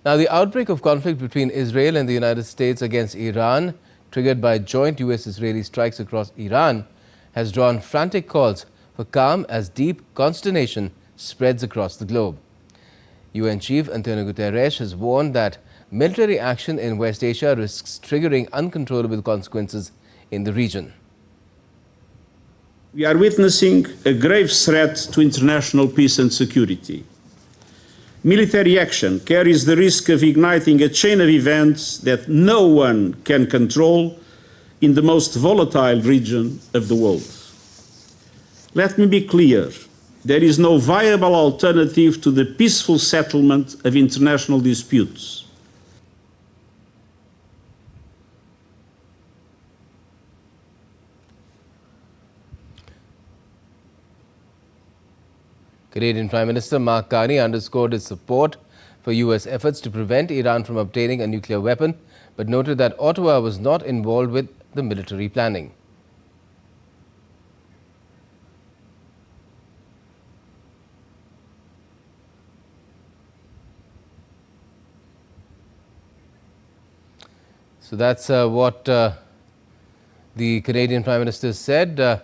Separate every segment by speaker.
Speaker 1: Now, the outbreak of conflict between Israel and the United States against Iran, triggered by joint US-Israeli strikes across Iran, has drawn frantic calls for calm as deep consternation spreads across the globe. UN Chief Antonio Guterres has warned that military action in West Asia risks triggering uncontrollable consequences in the region.
Speaker 2: We are witnessing a grave threat to international peace and security. Military action carries the risk of igniting a chain of events that no one can control in the most volatile region of the world. Let me be clear, there is no viable alternative to the peaceful settlement of international disputes.
Speaker 1: Canadian Prime Minister Mark Carney underscored his support for US efforts to prevent Iran from obtaining a nuclear weapon, but noted that Ottawa was not involved with the military planning. So that's what the Canadian Prime Minister said.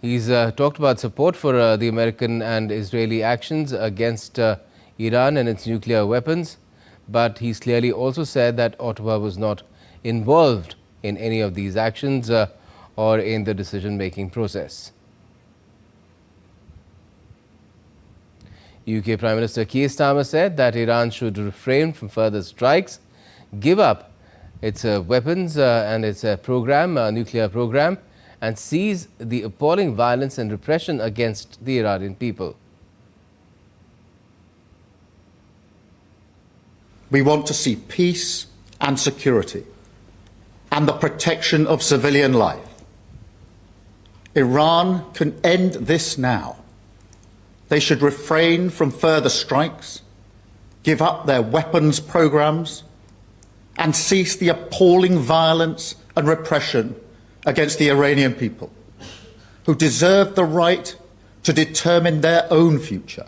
Speaker 1: He's talked about support for the American and Israeli actions against Iran and its nuclear weapons, but he's clearly also said that Ottawa was not involved in any of these actions or in the decision-making process. UK Prime Minister Keir Starmer said that Iran should refrain from further strikes, give up its weapons and its nuclear program, and cease the appalling violence and repression against the Iranian people.
Speaker 3: We want to see peace and security and the protection of civilian life. Iran can end this now. They should refrain from further strikes, give up their weapons programs, and cease the appalling violence and repression against the Iranian people, who deserve the right to determine their own future.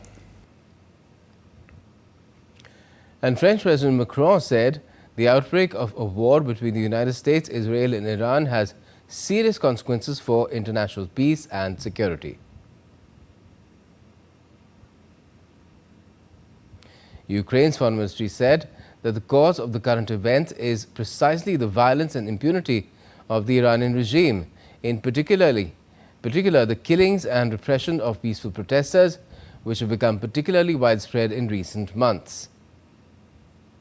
Speaker 1: And French President Macron said the outbreak of a war between the United States, Israel and Iran has serious consequences for international peace and security. Ukraine's foreign ministry said that the cause of the current events is precisely the violence and impunity of the Iranian regime, in particular the killings and repression of peaceful protesters, which have become particularly widespread in recent months.